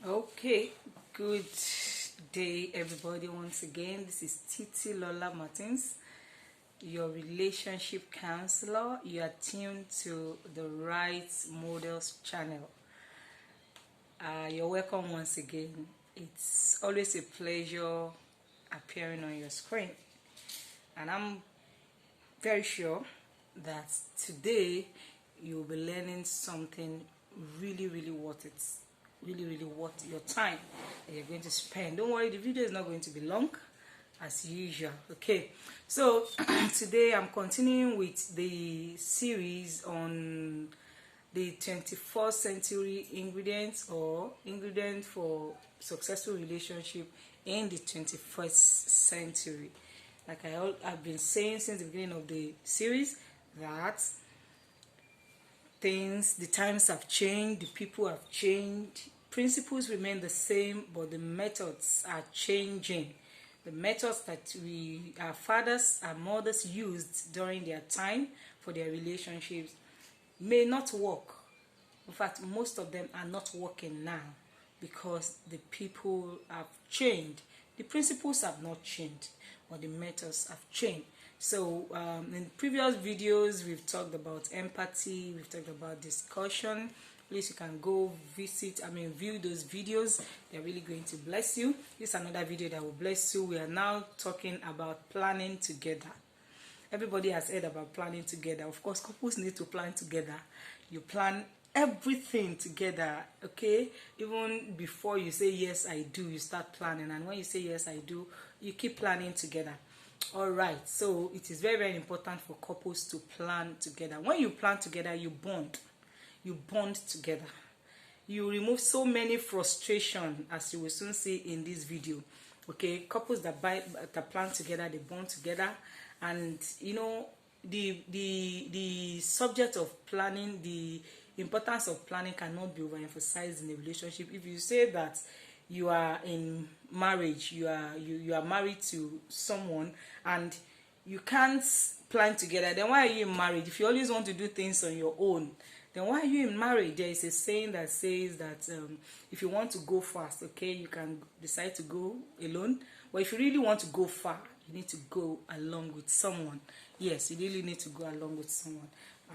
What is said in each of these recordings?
Okay, good day, everybody. Once again, this is Titi Lola Martins, your relationship counselor. You are tuned to the Right Models channel. You're welcome once again. It's always a pleasure appearing on your screen, and I'm very sure that today you'll be learning something really worth it, really worth your time that you're going to spend. Don't worry, the video is not going to be long as usual. Okay, so today I'm continuing with the series on the 21st century ingredients, or ingredients for successful relationship in the 21st century. Like I've been saying since the beginning of the series, that the times have changed, the people have changed, principles remain the same, but the methods are changing. The methods that our fathers and mothers used during their time for their relationships may not work. In fact, most of them are not working now because the people have changed. The principles have not changed, but the methods have changed. So in previous videos, we've talked about empathy, we've talked about discussion. Please, you can go view those videos. They're really going to bless you. This is another video that will bless you. We are now talking about planning together. Everybody has heard about planning together. Of course, couples need to plan together. You plan everything together, okay? Even before you say yes I do, you start planning, and when you say yes I do, you keep planning together. All right, so it is very important for couples to plan together. When you plan together, you bond together. You remove so many frustration, as you will soon see in this video. Okay, couples that plan together, they bond together. And you know, the subject of planning, the importance of planning cannot be overemphasized in a relationship. If you say that you are in marriage, you are married to someone, and you can't plan together, then why are you in marriage? If you always want to do things on your own, then why are you in marriage? There is a saying that says that if you want to go fast, okay, you can decide to go alone. But if you really want to go far, you need to go along with someone. Yes, you really need to go along with someone.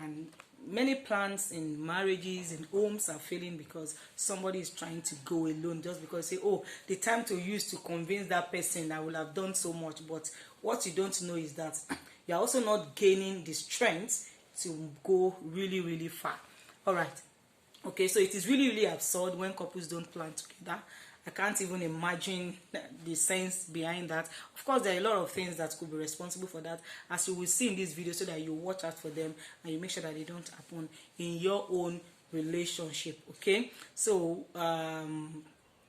And many plans in marriages, in homes, are failing because somebody is trying to go alone, just because say, oh, the time to use to convince that person, I will have done so much. But what you don't know is that you're also not gaining the strength to go really far. All right, okay, so it is really absurd when couples don't plan together. I can't even imagine the sense behind that. Of course, there are a lot of things that could be responsible for that, as you will see in this video, so that you watch out for them and you make sure that they don't happen in your own relationship. Okay, so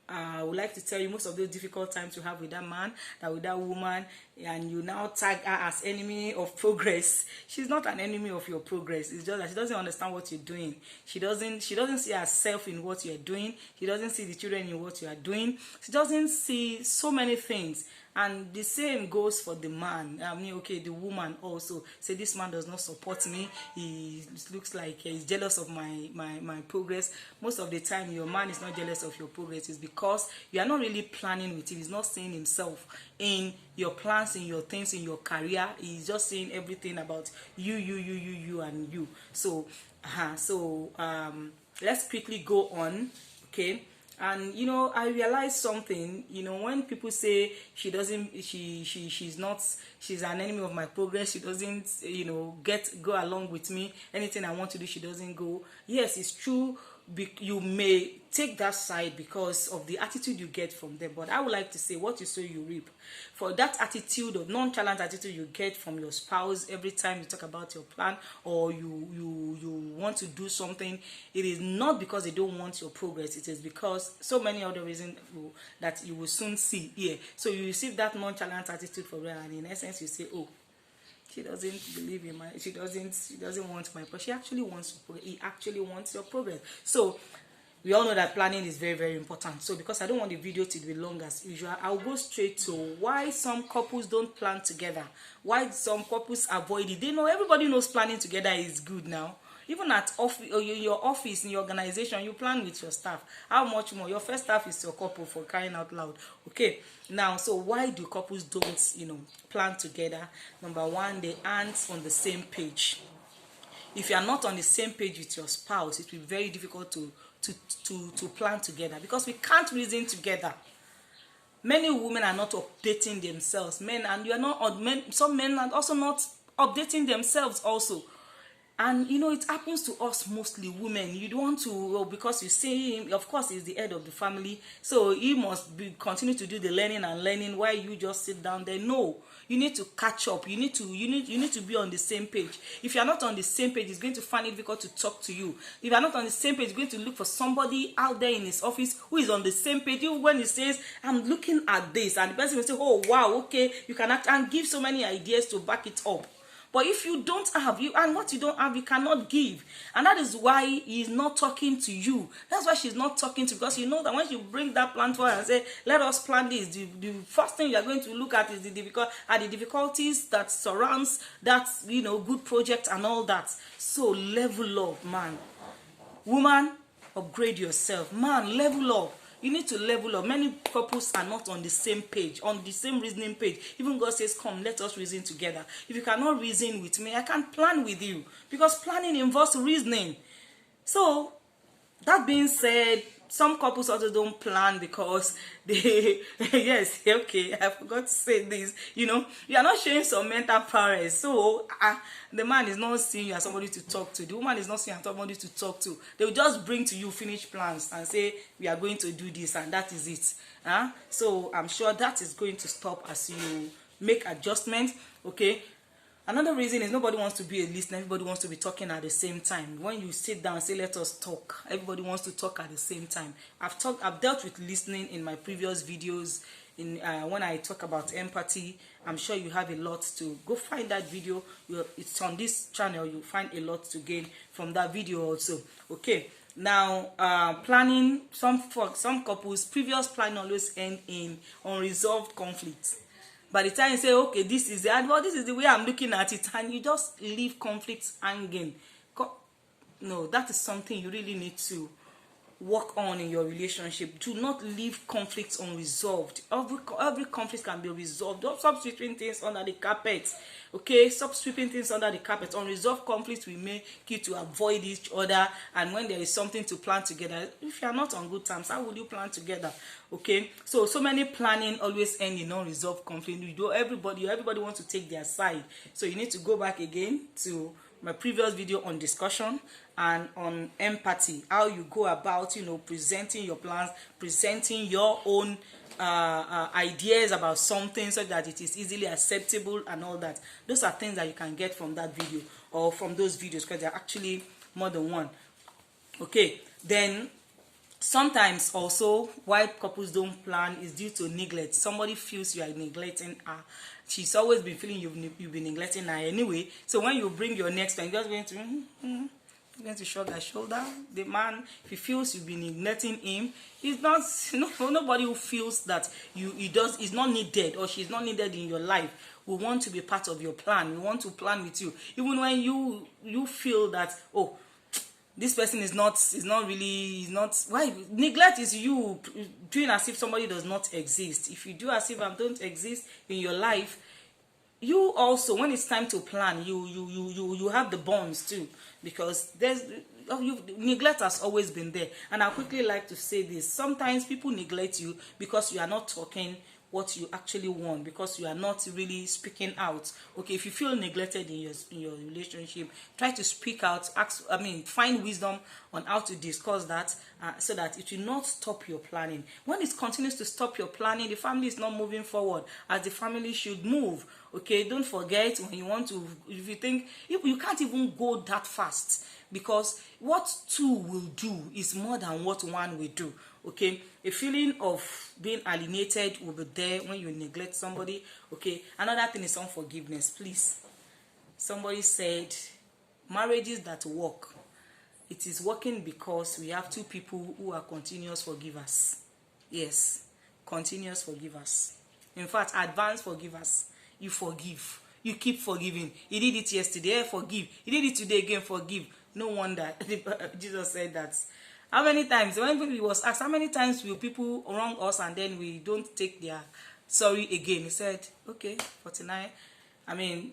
I would like to tell you, most of those difficult times you have with that man, with that woman, and you now tag her as enemy of progress. She's not an enemy of your progress. It's just that she doesn't understand what you're doing. She doesn't see herself in what you're doing. She doesn't see the children in what you are doing. She doesn't see so many things. And the same goes for the man. Okay, the woman also. Say, this man does not support me. He looks like he's jealous of my progress. Most of the time, your man is not jealous of your progress. It's because you are not really planning with him. He's not seeing himself in your plans, in your things, in your career. He's just seeing everything about you and you. So, let's quickly go on. Okay. And you know, I realized something. You know, when people say she's an enemy of my progress, she doesn't, go along with me, anything I want to do, she doesn't go. Yes, it's true. You may take that side because of the attitude you get from them, but I would like to say, what you sow you reap. For that attitude, of nonchalant attitude you get from your spouse every time you talk about your plan, or you want to do something, it is not because they don't want your progress. It is because so many other reasons that you will soon see here. So you receive that nonchalant attitude from her, and in essence you say, oh, she doesn't believe in she doesn't want my progress. She actually wants he actually wants your progress. So we all know that planning is very important. So because I don't want the video to be long as usual, I'll go straight to why some couples don't plan together, why some couples avoid it. They know, everybody knows planning together is good now. Even at office, or your office, in your organization, you plan with your staff. How much more? Your first staff is your couple, for crying out loud. Okay, now, so why do couples don't, plan together? Number one, they aren't on the same page. If you are not on the same page with your spouse, it will be very difficult to plan together, because we can't reason together. Many women are not updating themselves. Some men are also not updating themselves also. And it happens to us, mostly women. You don't want to, because you see him, of course he's the head of the family, so he must continue to do the learning while you just sit down there. No, you need to catch up. You need to be on the same page. If you're not on the same page, it's going to find it difficult to talk to you. If you're not on the same page, you're going to look for somebody out there in his office who is on the same page. Even when he says, I'm looking at this, and the person will say, oh wow, okay, you can act, and give so many ideas to back it up. But if you don't have, and what you don't have, you cannot give. And that is why he's not talking to you. That's why she's not talking to you, because you know that when you bring that plan for her and say, let us plan this, the first thing you're going to look at is the difficulties that surrounds that, good project and all that. So level up, man. Woman, upgrade yourself. Man, level up. You need to level up. Many couples are not on the same page, on the same reasoning page. Even God says, come, let us reason together. If you cannot reason with me, I can't plan with you, because planning involves reasoning. So, that being said, some couples also don't plan because they, yes, okay, I forgot to say this, you are not showing some mental prowess. So, the man is not seeing you as somebody to talk to. The woman is not seeing you as somebody to talk to. They will just bring to you finished plans and say, we are going to do this, and that is it. So, I'm sure that is going to stop as you make adjustments, okay? Another reason is nobody wants to be a listener. Everybody wants to be talking at the same time. When you sit down and say, let us talk, everybody wants to talk at the same time. I've dealt with listening in my previous videos. When I talk about empathy, I'm sure you have a lot to go find that video. It's on this channel. You'll find a lot to gain from that video also. Okay. Now, planning, for some couples, previous planning always end in unresolved conflicts. By the time you say, okay, this is the way I'm looking at it, and you just leave conflicts hanging. No, that is something you really need to work on in your relationship. Do not leave conflicts unresolved. Every conflict can be resolved. Don't stop sweeping things under the carpet. Okay, stop sweeping things under the carpet. Unresolved conflicts will make you to avoid each other. And when there is something to plan together, if you are not on good terms, how would you plan together? Okay, so many planning always end in unresolved conflict. Everybody wants to take their side. So you need to go back again to my previous video on discussion and on empathy, how you go about presenting your plans, presenting your own ideas about something so that it is easily acceptable and all that. Those are things that you can get from that video or from those videos, because they're actually more than one. Okay, then sometimes also why couples don't plan is due to neglect. Somebody feels you are neglecting her. She's always been feeling you've been neglecting her anyway. So when you bring your next one, you're just going to shrug her shoulder. The man, if he feels you've been neglecting him, he's not. Nobody who feels that is not needed, or she's not needed in your life, we want to be part of your plan. We want to plan with you, even when you feel that, oh, this person is not why neglect is you doing as if somebody does not exist. If you do as if I don't exist in your life, you also, when it's time to plan, you have the bonds too, because neglect has always been there. And I quickly like to say this: sometimes people neglect you because you are not talking what you actually want, because you are not really speaking out. Okay, if you feel neglected in your relationship, try to speak out. Find wisdom on how to discuss that, so that it will not stop your planning. When it continues to stop your planning, the family is not moving forward as the family should move. Okay, don't forget, when you want to, if you think you can't even go that fast, because what two will do is more than what one will do. Okay, a feeling of being alienated will be there when you neglect somebody. Okay, another thing is unforgiveness. Please, somebody said, marriages that work, it is working because we have two people who are continuous forgivers. Yes, continuous forgivers. In fact, advanced forgivers. You forgive. You keep forgiving. He did it yesterday, forgive. He did it today again, forgive. No wonder Jesus said that. How many times, when he was asked, how many times will people wrong us and then we don't take their sorry again? He said, okay, 49. I mean,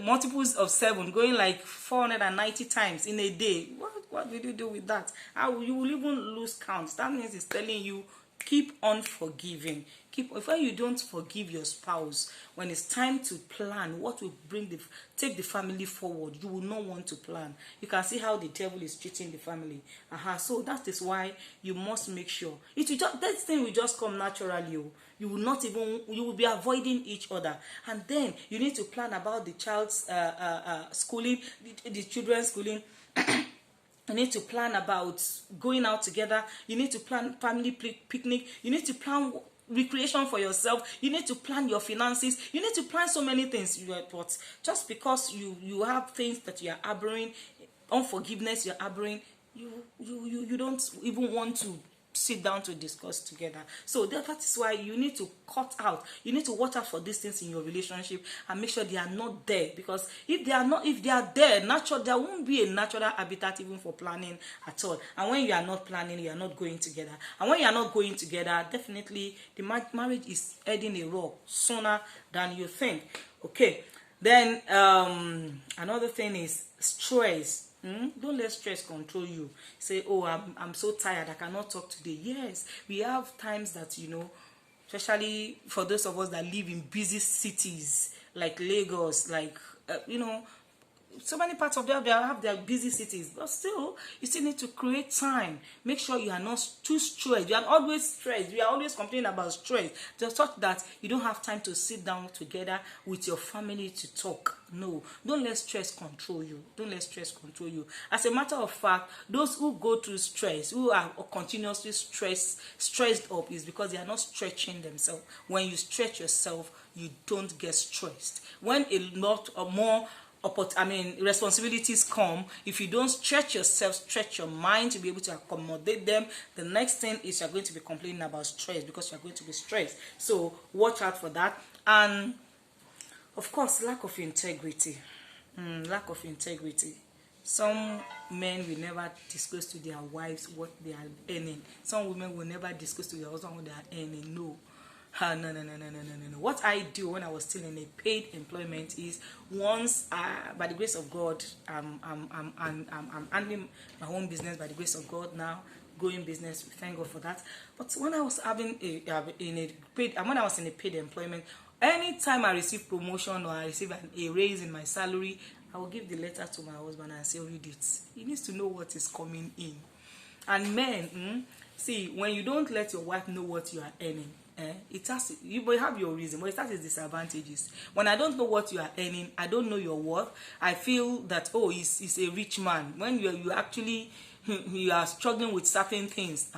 multiples of 7, going like 490 times in a day. What did you do with that? How you will even lose count. That means it's telling you, keep on forgiving. If you don't forgive your spouse, when it's time to plan what will take the family forward, you will not want to plan. You can see how the devil is treating the family. So that is why you must make sure that thing will just come naturally. You will be avoiding each other, and then you need to plan about the child's schooling, the children's schooling. You need to plan about going out together. You need to plan family picnic. You need to plan recreation for yourself. You need to plan your finances. You need to plan so many things. But just because you have things that you are harboring, unforgiveness you're harboring, you don't even want to sit down to discuss together. So that is why you need to cut out. You need to watch out for these things in your relationship and make sure they are not there. Because if they are there, there won't be a natural habitat even for planning at all. And when you are not planning, you are not going together. And when you are not going together, definitely the marriage is heading a rock sooner than you think. Okay. Then another thing is stress. Don't let stress control you. Say, oh, I'm so tired, I cannot talk today. Yes, we have times that, especially for those of us that live in busy cities like Lagos, like so many parts of them, they have their busy cities, but still you still need to create time. Make sure you are not too stressed. You are always stressed. You are always complaining about stress, just such that you don't have time to sit down together with your family to talk. No, don't let stress control you. Don't let stress control you. As a matter of fact, those who go through stress, who are continuously stressed up, is because they are not stretching themselves. When you stretch yourself, you don't get stressed. When a lot or more responsibilities come, if you don't stretch yourself, stretch your mind to be able to accommodate them, the next thing is you're going to be complaining about stress, because you're going to be stressed. So watch out for that. And of course, lack of integrity. Some men will never disclose to their wives what they are earning. Some women will never disclose to their husband what they are earning. No. No. What I do when I was still in a paid employment is, once by the grace of God, I'm handling my own business by the grace of God now, growing business. Thank God for that. But when I was when I was in a paid employment, anytime I receive promotion or I receive a raise in my salary, I will give the letter to my husband and say, read it. He needs to know what is coming in. And men, see, when you don't let your wife know what you are earning, you may have your reason, but it has its disadvantages. When I don't know what you are earning, I don't know your worth, I feel that, oh, he's a rich man. When you actually you are struggling with certain things,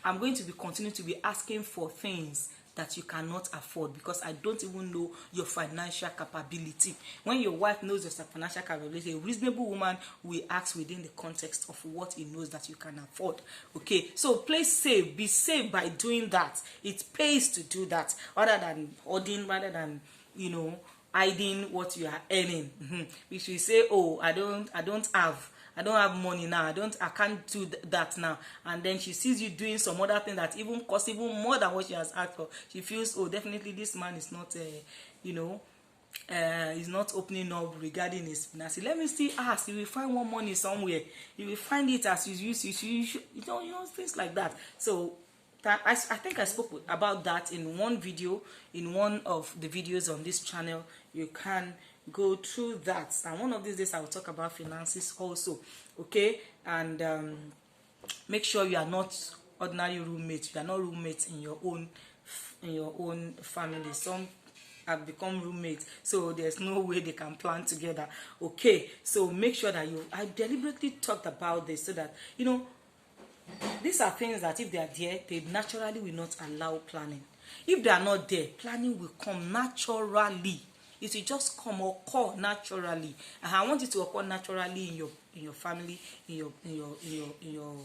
I'm going to continue to be asking for things that you cannot afford, because I don't even know your financial capability. When your wife knows your financial capability, a reasonable woman will ask within the context of what he knows that you can afford. Okay, so play safe, be safe by doing that. It pays to do that, rather than hoarding, rather than hiding what you are earning. If you say, oh, I don't have money now, I can't do that now, and then she sees you doing some other thing that even costs even more than what she has asked for, she feels, oh, definitely this man is not is not opening up regarding his finances. Let me still ask. You will find one money somewhere, you will find it as you use, things like that. So I think I spoke about that in one video, in one of the videos on this channel. You can go through that, and one of these days I will talk about finances also. Okay, and make sure you are not ordinary roommates. You are not roommates in your own family. Some have become roommates, so there's no way they can plan together. Okay, so make sure that I deliberately talked about this, so that these are things that if they are there, they naturally will not allow planning. If they are not there, planning will come naturally. It will just come or occur naturally. And I want it to occur naturally in your family, in your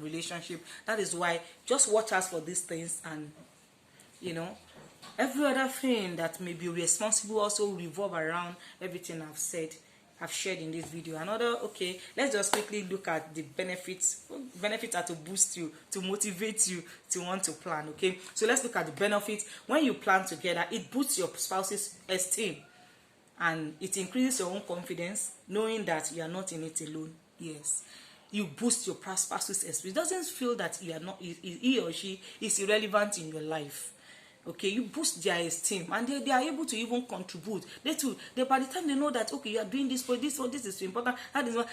relationship. That is why just watch out for these things, and every other thing that may be responsible also revolve around everything I've said. I've shared in this video. Another, okay, let's just quickly look at the benefits. Benefits are to boost you, to motivate you to want to plan. Okay, so let's look at the benefits. When you plan together, it boosts your spouse's esteem, and it increases your own confidence, knowing that you are not in it alone. Yes, you boost your spouse's esteem. It doesn't feel that you are not, he or she is irrelevant in your life. Okay, you boost their esteem, and they are able to even contribute. They by the time they know that, okay, you are doing this for this, or this is important, that is what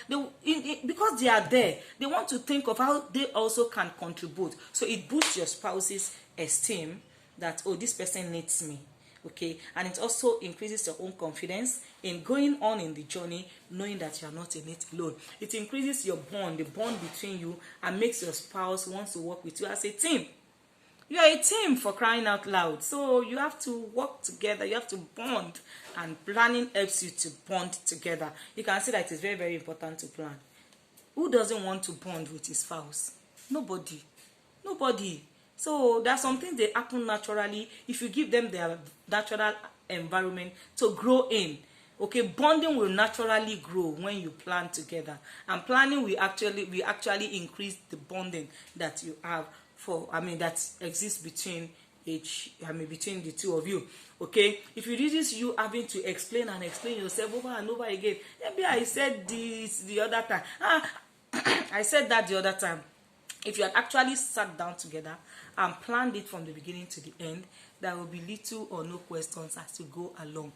because they are there, they want to think of how they also can contribute. So it boosts your spouse's esteem that, oh, this person needs me. Okay, and it also increases your own confidence in going on in the journey, knowing that you are not in it alone. It increases your bond, the bond between you, and makes your spouse want to work with you as a team. You are a team, for crying out loud. So you have to work together. You have to bond. And planning helps you to bond together. You can see that it is very, very important to plan. Who doesn't want to bond with his spouse? Nobody. Nobody. So there are some things that happen naturally if you give them their natural environment to grow in. Okay, bonding will naturally grow when you plan together. And planning will actually increase the bonding that you have that exists between between the two of you. Okay, if you do this, you having to explain yourself over and over again. Maybe I said this the other time. I said that the other time. If you had actually sat down together and planned it from the beginning to the end, there will be little or no questions as you go along.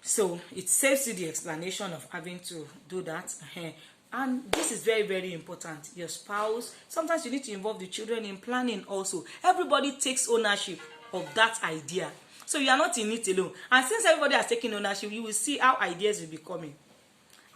So it saves you the explanation of having to do that. And this is very, very important. Your spouse, sometimes you need to involve the children in planning also. Everybody takes ownership of that idea. So you are not in it alone. And since everybody has taken ownership, you will see how ideas will be coming.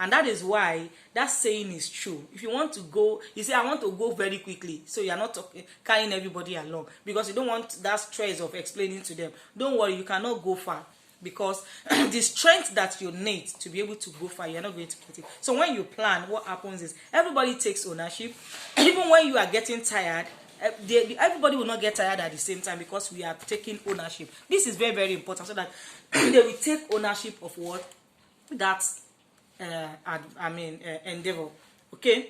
And that is why that saying is true. If you want to go, you say, I want to go very quickly. So you are not carrying everybody along, because you don't want that stress of explaining to them. Don't worry, you cannot go far. Because the strength that you need to be able to go far, you're not going to get it. So when you plan, what happens is everybody takes ownership. Even when you are getting tired, everybody will not get tired at the same time, because we are taking ownership. This is very, very important, so that they will take ownership of what that endeavor. Okay,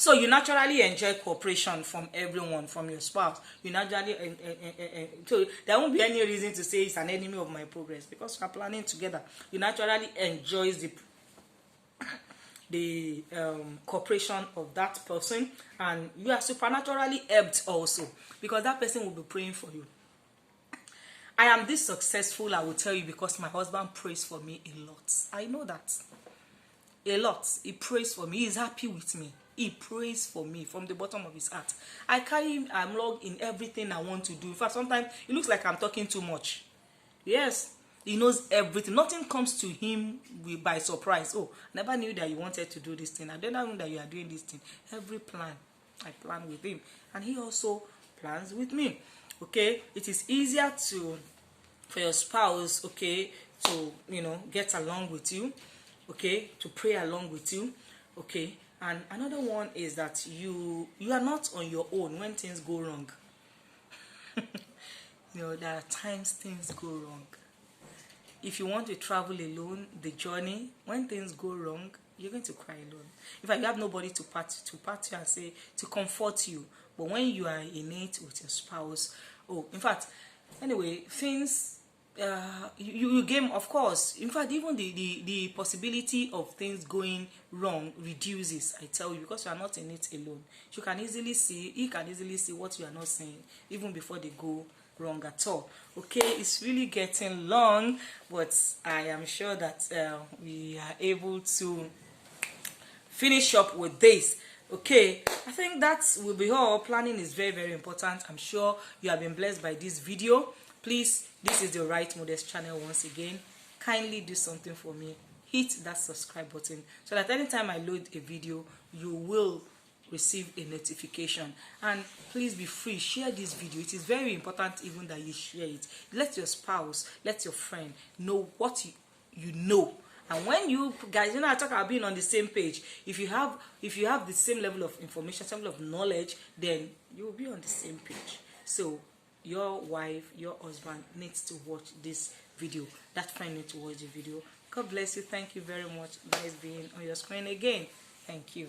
so you naturally enjoy cooperation from everyone, from your spouse. You naturally so there won't be any reason to say it's an enemy of my progress, because you are planning together. You naturally enjoy the cooperation of that person, and you are supernaturally helped also, because that person will be praying for you. I am this successful, I will tell you, because my husband prays for me a lot. I know that. A lot. He prays for me. He is happy with me. He prays for me from the bottom of his heart. I carry him, I'm logged in everything I want to do. In fact, sometimes it looks like I'm talking too much. Yes, he knows everything. Nothing comes to him by surprise. Oh, I never knew that you wanted to do this thing. I didn't know that you are doing this thing. Every plan, I plan with him. And he also plans with me. Okay, it is easier for your spouse, okay, to get along with you, okay, to pray along with you, okay. And another one is that you are not on your own when things go wrong. There are times things go wrong. If you want to travel alone, the journey, when things go wrong, you're going to cry alone. In fact, you have nobody to pat you and say, to comfort you. But when you are in it with your spouse, in fact, anyway, things you game, of course. In fact, even the possibility of things going wrong reduces, I tell you, because you are not in it alone. He can easily see what you are not saying, even before they go wrong at all. Okay, it's really getting long, but I am sure that we are able to finish up with this. Okay, I think that will be all. Planning is very, very important. I'm sure you have been blessed by this video. Please, this is the Right Modest channel once again. Kindly do something for me. Hit that subscribe button so that anytime I load a video, you will receive a notification. And please be free, share this video. It is very important even that you share it. Let your spouse, let your friend know what you know. And when you guys, I talk about being on the same page. If you have the same level of information, same level of knowledge, then you will be on the same page. So your wife, your husband needs to watch this video. That friend needs to watch the video. God bless you. Thank you very much. That is being on your screen again. Thank you.